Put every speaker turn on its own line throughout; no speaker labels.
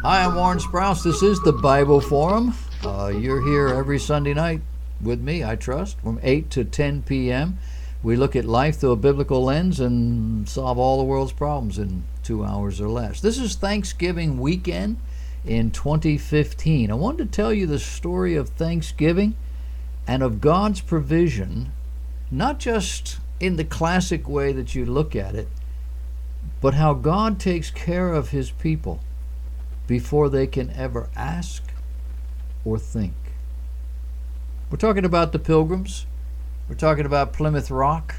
Hi, I'm Warren Sprouse. This is the Bible Forum. You're here every Sunday night with me, I trust, from 8 to 10 p.m. We look at life through a biblical lens and solve all the world's problems in 2 hours or less. This is Thanksgiving weekend in 2015. I wanted to tell you the story of Thanksgiving and of God's provision, not just in the classic way that you look at it, but how God takes care of his people before they can ever ask or think. We're talking about the Pilgrims. We're talking about Plymouth Rock.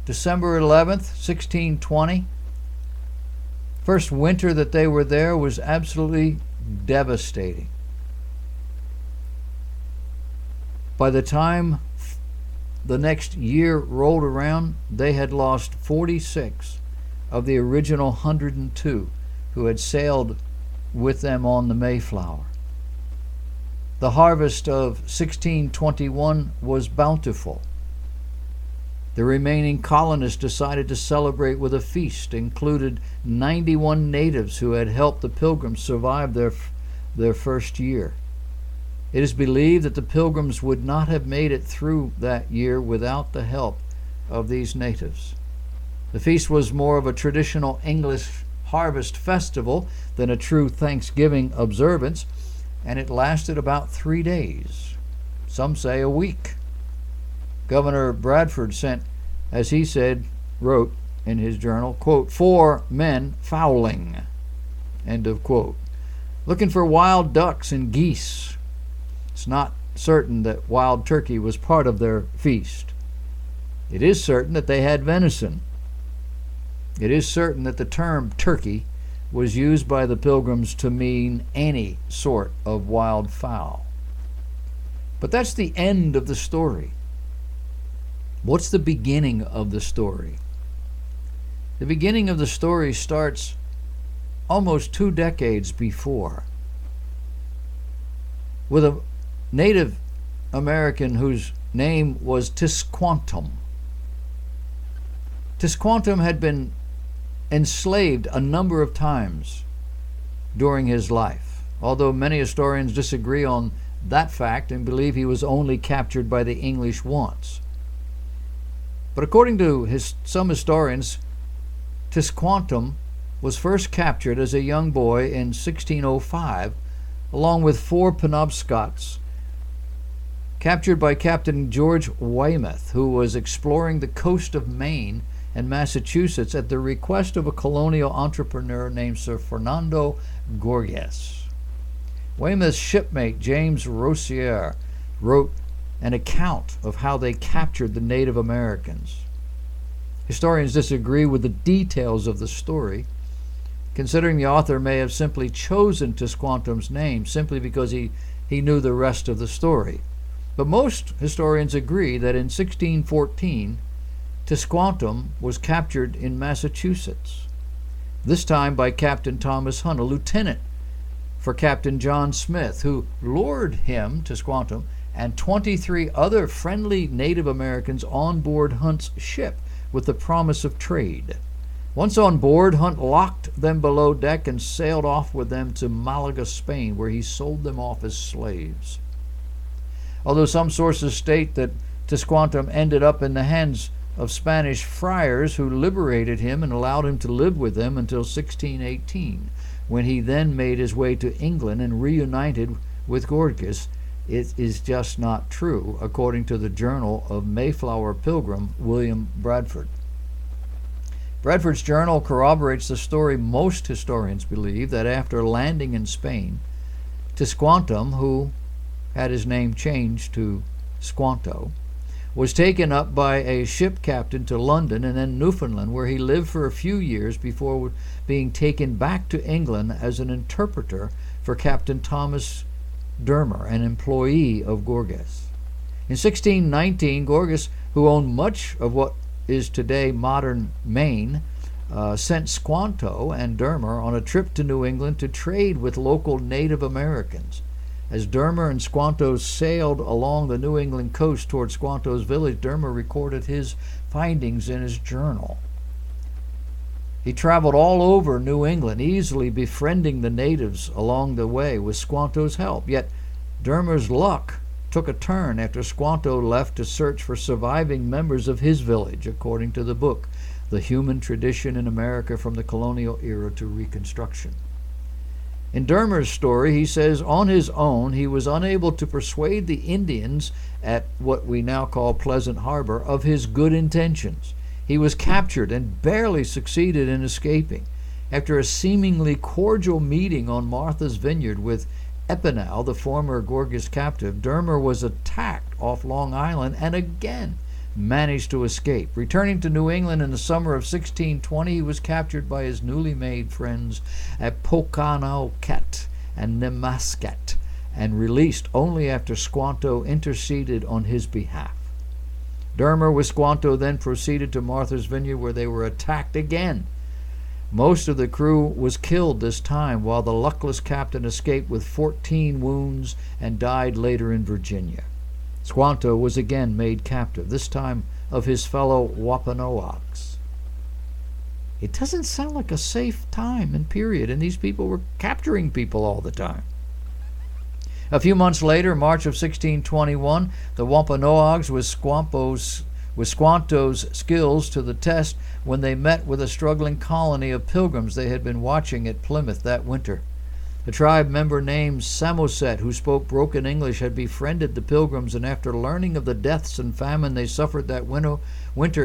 December 11th, 1620. First winter that they were there was absolutely devastating. By the time the next year rolled around, they had lost 46 of the original 102 who had sailed with them on the Mayflower. The harvest of 1621 was bountiful. The remaining colonists decided to celebrate with a feast, included 91 natives who had helped the Pilgrims survive their first year. It is believed that the Pilgrims would not have made it through that year without the help of these natives. The feast was more of a traditional English harvest festival than a true Thanksgiving observance, and it lasted about 3 days. Some say a week. Governor Bradford sent, as he said, wrote in his journal, quote, 4 men fowling, end of quote, looking for wild ducks and geese. It's not certain that wild turkey was part of their feast. It is certain that they had venison. It is certain that the term turkey was used by the Pilgrims to mean any sort of wild fowl. But that's the end of the story. What's the beginning of the story? The beginning of the story starts almost 2 decades before, with a Native American whose name was Tisquantum. Tisquantum had been enslaved a number of times during his life, although many historians disagree on that fact and believe he was only captured by the English once. But according to some historians, Tisquantum was first captured as a young boy in 1605, along with 4 Penobscots, captured by Captain George Weymouth, who was exploring the coast of Maine and Massachusetts at the request of a colonial entrepreneur named Sir Fernando Gorges. Weymouth's shipmate James Rossier wrote an account of how they captured the Native Americans. Historians disagree with the details of the story, considering the author may have simply chosen Tisquantum's name simply because he knew the rest of the story. But most historians agree that in 1614, Tisquantum was captured in Massachusetts, this time by Captain Thomas Hunt, a lieutenant for Captain John Smith, who lured him, Tisquantum, and 23 other friendly Native Americans on board Hunt's ship with the promise of trade. Once on board, Hunt locked them below deck and sailed off with them to Malaga, Spain, where he sold them off as slaves. Although some sources state that Tisquantum ended up in the hands of Spanish friars who liberated him and allowed him to live with them until 1618, when he then made his way to England and reunited with Gorges. It is just not true, according to the journal of Mayflower Pilgrim William Bradford. Bradford's journal corroborates the story most historians believe, that after landing in Spain, Tisquantum, who had his name changed to Squanto, was taken up by a ship captain to London and then Newfoundland, where he lived for a few years before being taken back to England as an interpreter for Captain Thomas Dermer, an employee of Gorges. In 1619, Gorges, who owned much of what is today modern Maine, sent Squanto and Dermer on a trip to New England to trade with local Native Americans. As Dermer and Squanto sailed along the New England coast toward Squanto's village, Dermer recorded his findings in his journal. He traveled all over New England, easily befriending the natives along the way with Squanto's help. Yet Dermer's luck took a turn after Squanto left to search for surviving members of his village, according to the book, The Human Tradition in America from the Colonial Era to Reconstruction. In Dermer's story, he says, on his own, he was unable to persuade the Indians at what we now call Pleasant Harbor of his good intentions. He was captured and barely succeeded in escaping. After a seemingly cordial meeting on Martha's Vineyard with Epinal, the former Gorgas captive, Dermer was attacked off Long Island and again managed to escape. Returning to New England in the summer of 1620, he was captured by his newly made friends at Pocanoket and Nemasket and released only after Squanto interceded on his behalf. Dermer with Squanto then proceeded to Martha's Vineyard, where they were attacked again. Most of the crew was killed this time, while the luckless captain escaped with 14 wounds and died later in Virginia. Squanto was again made captive, this time of his fellow Wampanoags. It doesn't sound like a safe time and period, and these people were capturing people all the time. A few months later, March of 1621, the Wampanoags with Squanto's skills to the test when they met with a struggling colony of pilgrims they had been watching at Plymouth that winter. The tribe member named Samoset, who spoke broken English, had befriended the pilgrims, and after learning of the deaths and famine they suffered that winter,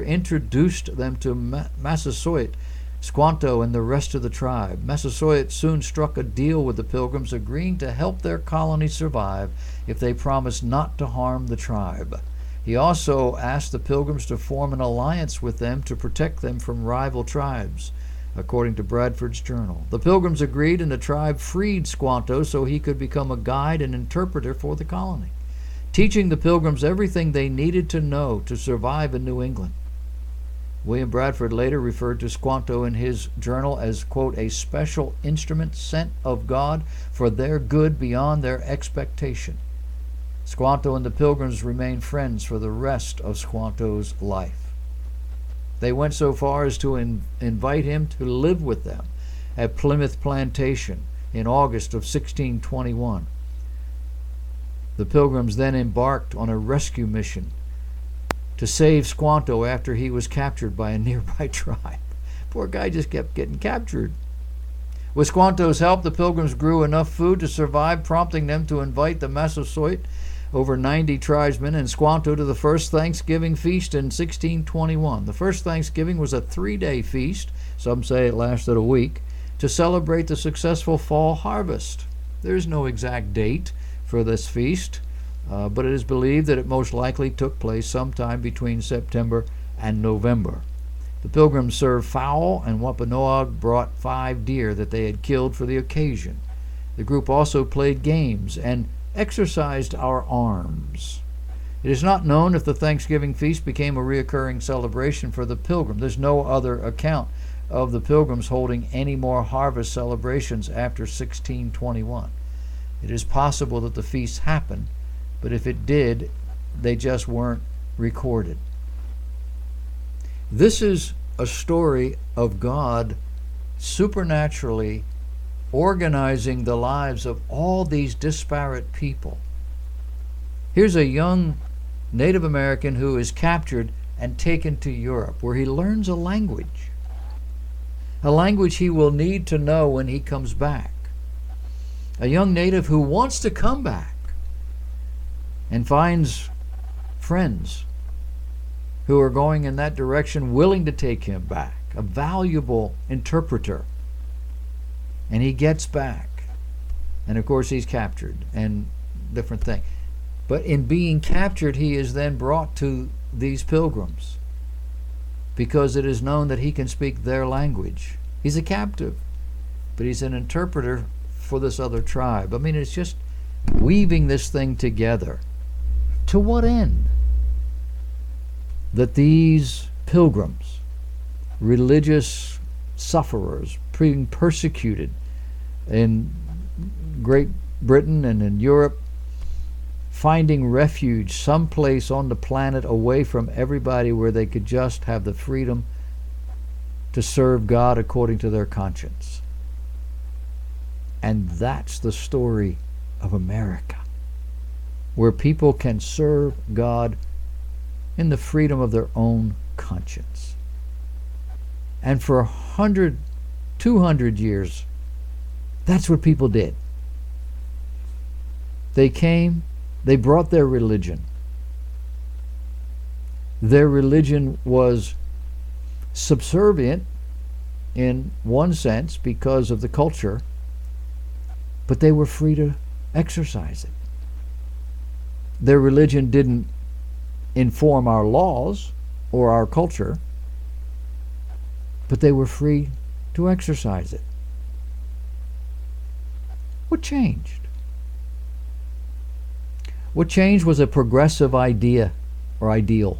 introduced them to Massasoit, Squanto, and the rest of the tribe. Massasoit soon struck a deal with the pilgrims, agreeing to help their colony survive if they promised not to harm the tribe. He also asked the pilgrims to form an alliance with them to protect them from rival tribes, according to Bradford's journal. The pilgrims agreed, and the tribe freed Squanto so he could become a guide and interpreter for the colony, teaching the pilgrims everything they needed to know to survive in New England. William Bradford later referred to Squanto in his journal as, quote, a special instrument sent of God for their good beyond their expectation. Squanto and the pilgrims remained friends for the rest of Squanto's life. They went so far as to invite him to live with them at Plymouth Plantation in August of 1621. The pilgrims then embarked on a rescue mission to save Squanto after he was captured by a nearby tribe. Poor guy just kept getting captured. With Squanto's help, the pilgrims grew enough food to survive, prompting them to invite the Massasoit, over 90 tribesmen, and Squanto to the first Thanksgiving feast in 1621. The first Thanksgiving was a 3-day feast, some say it lasted a week, to celebrate the successful fall harvest. There is no exact date for this feast, but it is believed that it most likely took place sometime between September and November. The pilgrims served fowl, and Wampanoag brought 5 deer that they had killed for the occasion. The group also played games and exercised our arms. It is not known if the Thanksgiving feast became a recurring celebration for the pilgrim. There's no other account of the pilgrims holding any more harvest celebrations after 1621. It is possible that the feast happened, but if it did, they just weren't recorded. This is a story of God supernaturally organizing the lives of all these disparate people. Here's a young Native American who is captured and taken to Europe, where he learns a language he will need to know when he comes back. A young native who wants to come back and finds friends who are going in that direction, willing to take him back, a valuable interpreter. And he gets back. And of course he's captured and different thing. But in being captured, he is then brought to these pilgrims because it is known that he can speak their language. He's a captive, but he's an interpreter for this other tribe. I mean, it's just weaving this thing together. To what end? That these pilgrims, religious sufferers, being persecuted in great Britain and in Europe, finding refuge someplace on the planet away from everybody where they could just have the freedom to serve God according to their conscience. And that's the story of America, where people can serve God in the freedom of their own conscience. And for 100, 200 years, that's what people did. They came, they brought their religion. Their religion was subservient in one sense because of the culture, but they were free to exercise it. Their religion didn't inform our laws or our culture, but they were free to exercise it. What changed? What changed was a progressive idea or ideal.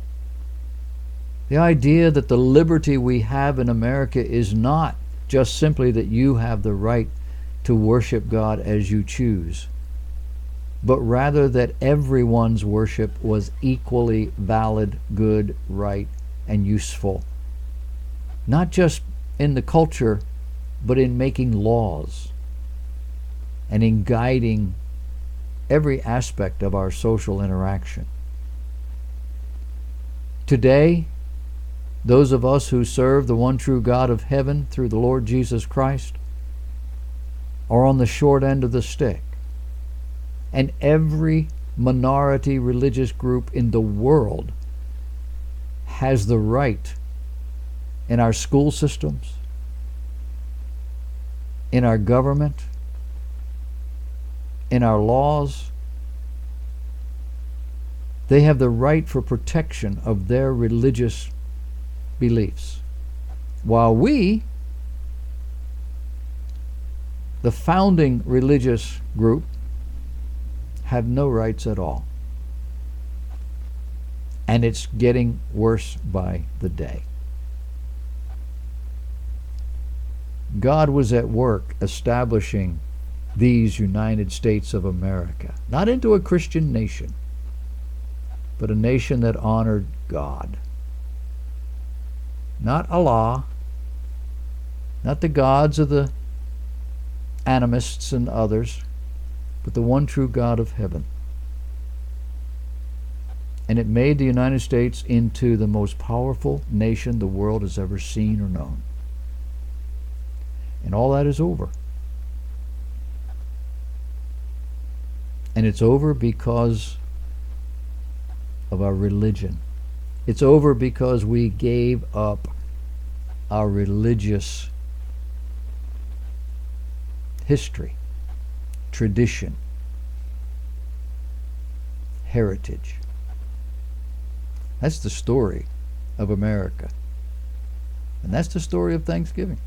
The idea that the liberty we have in America is not just simply that you have the right to worship God as you choose, but rather that everyone's worship was equally valid, good, right, and useful. Not just in the culture, but in making laws and in guiding every aspect of our social interaction. Today, those of us who serve the one true God of heaven through the Lord Jesus Christ are on the short end of the stick. And every minority religious group in the world has the right in our school systems, in our government, in our laws. They have the right for protection of their religious beliefs, while we, the founding religious group, have no rights at all. And it's getting worse by the day. God was at work establishing these United States of America, not into a Christian nation, but a nation that honored God. Not Allah, not the gods of the animists and others, but the one true God of heaven. And it made the United States into the most powerful nation the world has ever seen or known. And all that is over. And it's over because of our religion. It's over because we gave up our religious history, tradition, heritage. That's the story of America. And that's the story of Thanksgiving.